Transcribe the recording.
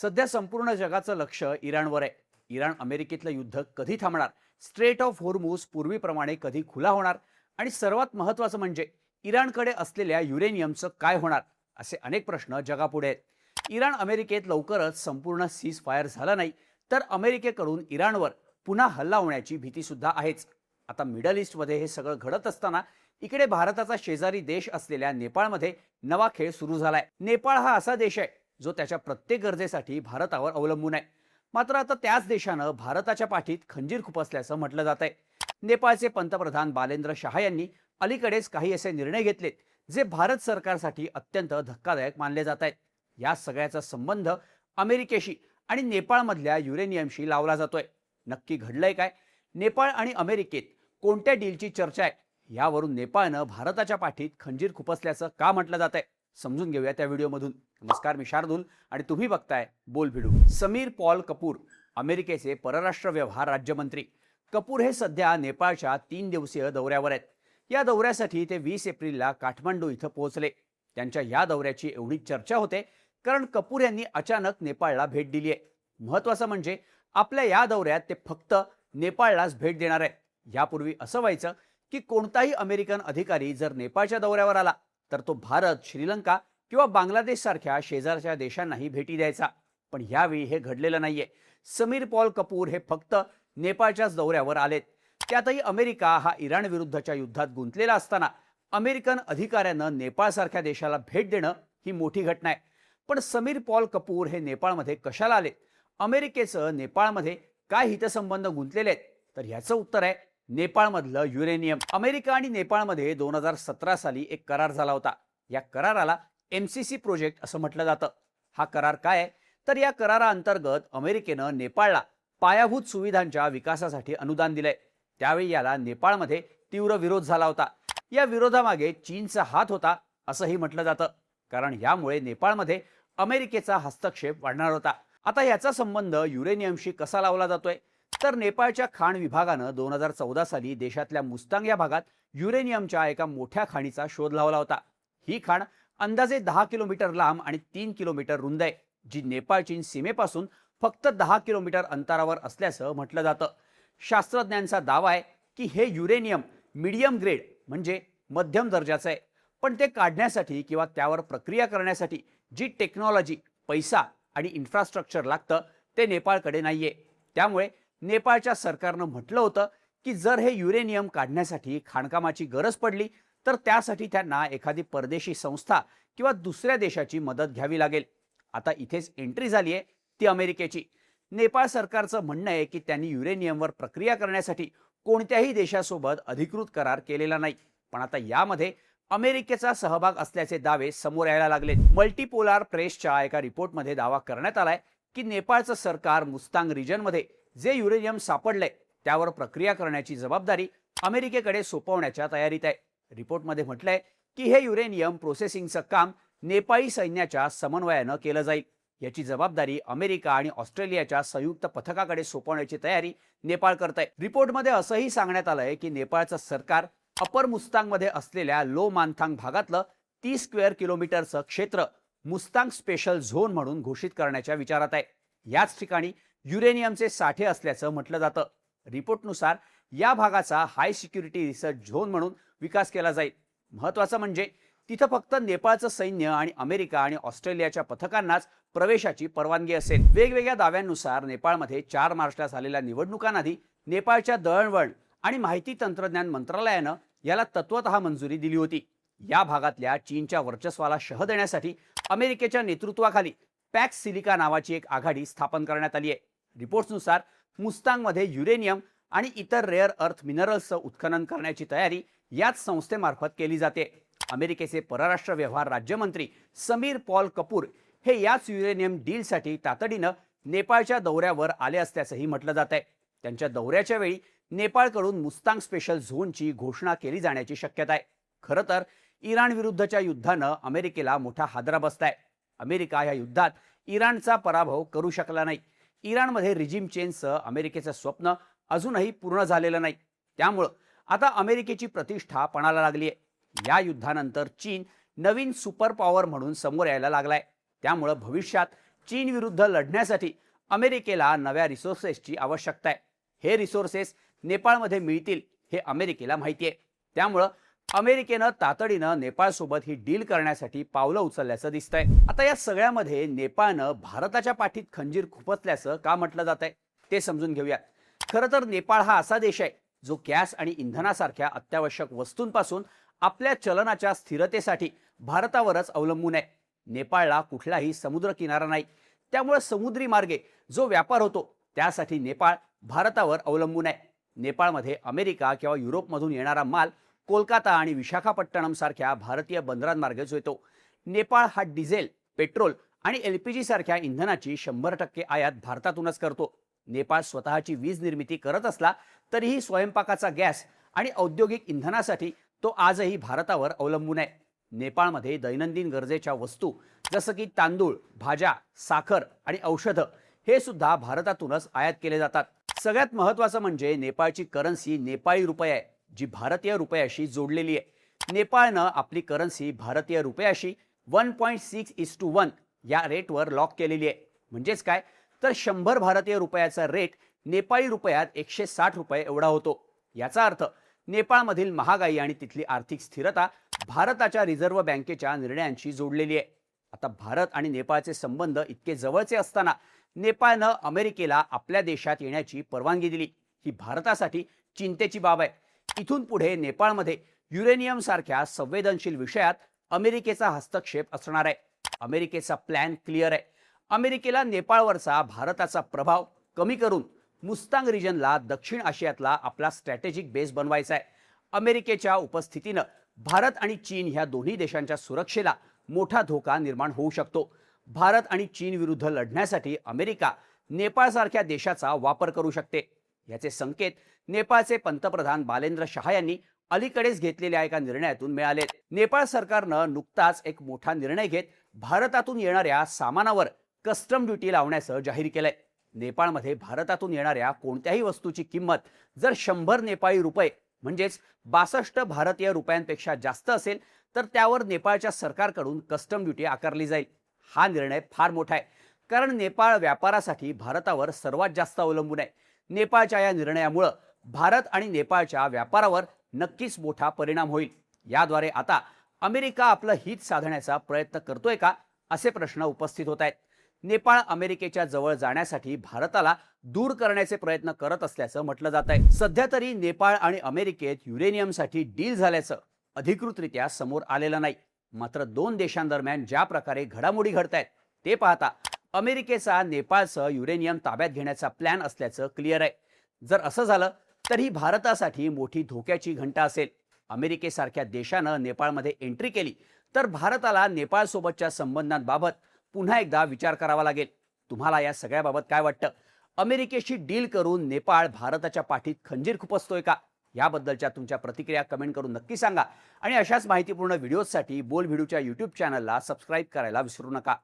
सध्या संपूर्ण जगाचं लक्ष इराणवर आहे. इराण अमेरिकेतलं युद्ध कधी थांबणार, स्ट्रेट ऑफ होर्मुझ पूर्वीप्रमाणे कधी खुला होणार आणि सर्वात महत्त्वाचं म्हणजे इराणकडे असलेल्या युरेनियमचं काय होणार, असे अनेक प्रश्न जगापुढे आहेत. इराण अमेरिकेत लवकरच संपूर्ण सीज फायर झाला नाही तर अमेरिकेकडून इराणवर पुन्हा हल्ला होण्याची भीती सुद्धा आहेच. आता मिडल ईस्टमध्ये हे सगळं घडत असताना इकडे भारताचा शेजारी देश असलेल्या नेपाळमध्ये नवा खेळ सुरू झालाय. नेपाळ हा असा देश आहे जो त्याच्या प्रत्येक गरजेसाठी भारतावर अवलंबून आहे. मात्र आता त्याच देशानं भारताच्या पाठीत खंजीर खुपसल्याचं म्हटलं जात आहे. नेपाळचे पंतप्रधान बालेंद्र शाह यांनी अलीकडेच काही असे निर्णय घेतलेत जे भारत सरकारसाठी अत्यंत धक्कादायक मानले जात आहेत. या सगळ्याचा संबंध अमेरिकेशी आणि नेपाळमधल्या युरेनियमशी लावला जातोय. नक्की घडलंय काय? नेपाळ आणि अमेरिकेत कोणत्या डीलची चर्चा आहे? यावरून नेपाळनं भारताच्या पाठीत खंजीर खुपसल्याचं का म्हटलं जात आहे, समजून घेऊया त्या व्हिडिओमधून. नमस्कार, मी शार्दूल आणि तुम्ही बघताय बोल भिडू. समीर पॉल कपूर अमेरिकेचे परराष्ट्र व्यवहार राज्यमंत्री. कपूर हे सध्या नेपाळच्या 3 दिवसीय दौऱ्यावर आहेत. या दौऱ्यासाठी ते 20 एप्रिलला काठमांडू इथं पोहोचले. त्यांच्या या दौऱ्याची एवढी चर्चा होते कारण कपूर यांनी अचानक नेपाळला भेट दिली आहे. महत्त्वाचं म्हणजे आपल्या या दौऱ्यात ते फक्त नेपाळलाच भेट देणार आहे. यापूर्वी असं व्हायचं की कोणताही अमेरिकन अधिकारी जर नेपाळच्या दौऱ्यावर आला तर तो भारत, श्रीलंका किंवा बांगलादेश सारख्या शेजारच्या देशांनाही भेटी द्यायचा. पण यावेळी हे घडलेलं नाहीये. समीर पॉल कपूर हे फक्त नेपाळच्याच दौऱ्यावर आलेत. त्यातही अमेरिका हा इराण विरुद्धच्या युद्धात गुंतलेला असताना अमेरिकन अधिकाऱ्यानं नेपाळसारख्या देशाला भेट देणं ही मोठी घटना आहे. पण समीर पॉल कपूर हे नेपाळमध्ये कशाला आलेत? अमेरिकेचं नेपाळमध्ये काय हितसंबंध गुंतलेले आहेत? तर ह्याचं उत्तर आहे नेपाळमधलं युरेनियम. अमेरिका आणि नेपाळमध्ये 2017 साली एक करार झाला होता. या कराराला MCC प्रोजेक्ट असं म्हटलं जातं. हा करार काय आहे? तर या कराराअंतर्गत अमेरिकेनं नेपाळला पायाभूत सुविधांच्या विकासासाठी अनुदान दिलंय. त्यावेळी याला नेपाळमध्ये तीव्र विरोध झाला होता. या विरोधामागे चीनचा हात होता असंही म्हटलं जातं, कारण यामुळे नेपाळमध्ये अमेरिकेचा हस्तक्षेप वाढणार होता. आता याचा संबंध युरेनियमशी कसा लावला जातोय? तर नेपाळच्या खाण विभागानं 2014 साली देशातल्या मुस्तांग या भागात युरेनियमच्या एका मोठ्या खाणीचा शोध लावला होता. ही खाण अंदाजे 10 किलोमीटर लांब आणि 3 किलोमीटर रुंद आहे, जी नेपाळ चीन सीमेपासून फक्त 10 किलोमीटर अंतरावर असल्याचं म्हटलं जातं. शास्त्रज्ञांचा दावा आहे की हे युरेनियम मीडियम ग्रेड म्हणजे मध्यम दर्जाचं आहे. पण ते काढण्यासाठी किंवा त्यावर प्रक्रिया करण्यासाठी जी टेक्नॉलॉजी, पैसा आणि इन्फ्रास्ट्रक्चर लागतं ते नेपाळकडे नाहीये. त्यामुळे नेपाळच्या सरकारनं म्हटलं होतं की जर हे युरेनियम काढण्यासाठी खाणकामाची गरज पडली तर त्यासाठी त्यांना एखादी परदेशी संस्था किंवा दुसऱ्या देशाची मदत घ्यावी लागेल. आता इथेच एंट्री झाली आहे ती अमेरिकेची. नेपाळ सरकारचं म्हणणं आहे की त्यांनी युरेनियमवर प्रक्रिया करण्यासाठी कोणत्याही देशासोबत अधिकृत करार केलेला नाही. पण आता यामध्ये अमेरिकेचा सहभाग असल्याचे दावे समोर यायला लागले. मल्टीपोलार प्रेसच्या एका रिपोर्टमध्ये दावा करण्यात आलाय की नेपाळचं सरकार मुस्तांग रिजनमध्ये जे युरेनियम सापडलंय त्यावर प्रक्रिया करण्याची जबाबदारी अमेरिकेकडे सोपवण्याच्या तयारीत आहे. रिपोर्टमध्ये म्हटलंय की हे युरेनियम प्रोसेसिंगचं काम नेपाळी सैन्याच्या समन्वयानं केलं जाईल. याची जबाबदारी अमेरिका आणि ऑस्ट्रेलियाच्या संयुक्त पथकाकडे सोपवण्याची तयारी नेपाळ करत आहे. रिपोर्टमध्ये असंही सांगण्यात आलंय की नेपाळचं सरकार अपर मुस्तांगमध्ये असलेल्या लो मानथांग भागातलं 30 स्क्वेअर किलोमीटरचं क्षेत्र मुस्तांग स्पेशल झोन म्हणून घोषित करण्याच्या विचारात आहे. याच ठिकाणी युरेनियमचे साठे असल्याचं म्हटलं जातं. रिपोर्टनुसार या भागाचा हाय सिक्युरिटी रिसर्च झोन म्हणून विकास केला जाईल. महत्त्वाचं म्हणजे तिथं फक्त नेपाळचं सैन्य आणि अमेरिका आणि ऑस्ट्रेलियाच्या पथकांनाच प्रवेशाची परवानगी असेल. वेगवेगळ्या दाव्यांनुसार नेपाळमध्ये 4 मार्चला झालेल्या निवडणुकांआधी नेपाळच्या दळणवळण आणि माहिती तंत्रज्ञान मंत्रालयानं याला तत्वतः मंजुरी दिली होती. या भागातल्या चीनच्या वर्चस्वाला शह देण्यासाठी अमेरिकेच्या नेतृत्वाखाली पॅक्स सिलिका नावाची एक आघाडी स्थापन करण्यात आली आहे. रिपोर्ट्सनुसार मुस्तांगमध्ये युरेनियम आणि इतर रेअर अर्थ मिनरल्सचं उत्खनन करण्याची तयारी याच संस्थेमार्फत केली जाते. अमेरिकेचे परराष्ट्र व्यवहार राज्यमंत्री समीर पॉल कपूर हे याच युरेनियम डीलसाठी तातडीनं नेपाळच्या दौऱ्यावर आले असल्याचंही म्हटलं जात आहे. त्यांच्या दौऱ्याच्या वेळी नेपाळकडून मुस्तांग स्पेशल झोनची घोषणा केली जाण्याची शक्यता आहे. खरं तर इराण विरुद्धच्या युद्धानं अमेरिकेला मोठा हादरा बसलाय. अमेरिका या युद्धात इराणचा पराभव करू शकला नाही. इराणमध्ये रिजिम चेंजचं अमेरिकेचं स्वप्न अजूनही पूर्ण झालेलं नाही. त्यामुळं आता अमेरिकेची प्रतिष्ठा पणाला लागली आहे. या युद्धानंतर चीन नवीन सुपर पॉवर म्हणून समोर यायला लागलाय. त्यामुळं भविष्यात चीन विरुद्ध लढण्यासाठी अमेरिकेला नव्या रिसोर्सेसची आवश्यकता आहे. हे रिसोर्सेस नेपाळमध्ये मिळतील हे अमेरिकेला माहिती आहे. त्यामुळं अमेरिकेनं तातडीनं नेपाळसोबत ही डील करण्यासाठी पावलं उचलल्याचं दिसतंय. आता या सगळ्यामध्ये नेपाळनं भारताच्या पाठीत खंजीर खुपसल्याचं का म्हटलं जात आहे ते समजून घेऊयात. खरं तर नेपाळ हा असा देश आहे जो गॅस आणि इंधनासारख्या अत्यावश्यक वस्तूंपासून आपल्या चलनाच्या स्थिरतेसाठी भारतावरच अवलंबून आहे. नेपाळला कुठलाही समुद्र किनारा नाही, त्यामुळे समुद्री मार्गे जो व्यापार होतो त्यासाठी नेपाळ भारतावर अवलंबून आहे. नेपाळमध्ये अमेरिका किंवा युरोपमधून येणारा माल कोलकाता आणि विशाखापट्टणम सारख्या भारतीय बंदरांमार्गेच येतो. नेपाळ हा डिझेल, पेट्रोल आणि LPG सारख्या इंधनाची 100% आयात भारतातूनच करतो. नेपाळ स्वतःची वीज निर्मिती करत असला तरीही स्वयंपाकाचा गॅस आणि औद्योगिक इंधनासाठी तो आजही भारतावर अवलंबून आहे. नेपाळमध्ये दैनंदिन गरजेच्या वस्तू जसं की तांदूळ, भाज्या, साखर आणि औषधं हे सुद्धा भारतातूनच आयात केले जातात. सगळ्यात महत्त्वाचं म्हणजे नेपाळची करन्सी नेपाळी रुपये आहे, जी भारतीय रुपयाशी जोडलेली आहे. नेपाळनं आपली करन्सी भारतीय रुपयाशी 1.6:1 या रेटवर लॉक केलेली आहे. म्हणजेच काय तर 100 भारतीय रुपयाचा रेट नेपाळी रुपयात 160 रुपये एवढा होतो. याचा अर्थ नेपाळमधील महागाई आणि तिथली आर्थिक स्थिरता भारताच्या रिझर्व्ह बँकेच्या निर्णयांशी जोडलेली आहे. आता भारत आणि नेपाळचे संबंध इतके जवळचे असताना नेपाळनं अमेरिकेला आपल्या देशात येण्याची परवानगी दिली, ही भारतासाठी चिंतेची बाब आहे. इथून पुढे नेपाळमध्ये युरेनियम सारख्या संवेदनशील विषयात अमेरिकेचा हस्तक्षेप असणार आहे. अमेरिकेचा प्लॅन क्लिअर आहे. अमेरिकेला नेपाळवरचा भारताचा प्रभाव कमी करून मुस्तांग रिजनला दक्षिण आशियातला आपला स्ट्रॅटेजिक बेस बनवायचा आहे. अमेरिकेच्या उपस्थितीनं भारत आणि चीन ह्या दोन्ही देशांच्या सुरक्षेला मोठा धोका निर्माण होऊ शकतो. भारत आणि चीन विरुद्ध लढण्यासाठी अमेरिका नेपाळसारख्या देशाचा वापर करू शकते. याचे संकेत नेपाळचे पंतप्रधान बालेंद्र शाह यांनी अलीकडेच घेतलेल्या एका निर्णयातून मिळाले. नेपाळ सरकारनं नुकताच एक मोठा निर्णय घेत भारतातून येणाऱ्या सामानावर कस्टम ड्युटी लावण्याचं जाहीर केलंय. नेपाळमध्ये भारतातून येणाऱ्या कोणत्याही वस्तूची किंमत जर 100 नेपाळी रुपये म्हणजेच 62 भारतीय रुपयांपेक्षा जास्त असेल तर त्यावर नेपाळच्या सरकारकडून कस्टम ड्युटी आकारली जाईल. हा निर्णय फार मोठा आहे, कारण नेपाळ व्यापारासाठी भारतावर सर्वात जास्त अवलंबून आहे. नेपाळच्या या निर्णयामुळे भारत आणि नेपाळच्या व्यापारावर नक्कीच मोठा परिणाम होईल. याद्वारे आता अमेरिका आपलं हित साधण्याचा प्रयत्न करतोय का असे प्रश्न उपस्थित होत आहेत. नेपाळ अमेरिकेच्या जवळ जाण्यासाठी भारताला दूर करण्याचे प्रयत्न करत असल्याचं म्हटलं जात आहे. सध्या तरी नेपाळ आणि अमेरिकेत युरेनियमसाठी डील झाल्याचं अधिकृतरित्या समोर आलेलं नाही. मात्र दोन देशांदरम्यान ज्या प्रकारे घडामोडी घडतायत ते पाहता अमेरिकेचा नेपाळचं युरेनियम ताब्यात घेण्याचा प्लॅन असल्याचं क्लिअर आहे. जर असं झालं तर ही भारतासाठी मोठी धोक्याची घंटा असेल. अमेरिकेसारख्या देशानं नेपाळमध्ये एंट्री केली तर भारताला नेपाळसोबतच्या संबंधांबाबत पुन्हा एकदा विचार करावा लागेल. तुम्हाला या सगळ्याबाबत काय वाटतं? अमेरिकेशी डील करून नेपाळ भारताच्या पाठीत खंजीर खुपसतोय का? याबद्दलच्या तुमच्या प्रतिक्रिया कमेंट करून नक्की सांगा आणि अशाच माहितीपूर्ण व्हिडिओजसाठी बोल व्हिडिओच्या YouTube चॅनलला सबस्क्राईब करायला विसरू नका.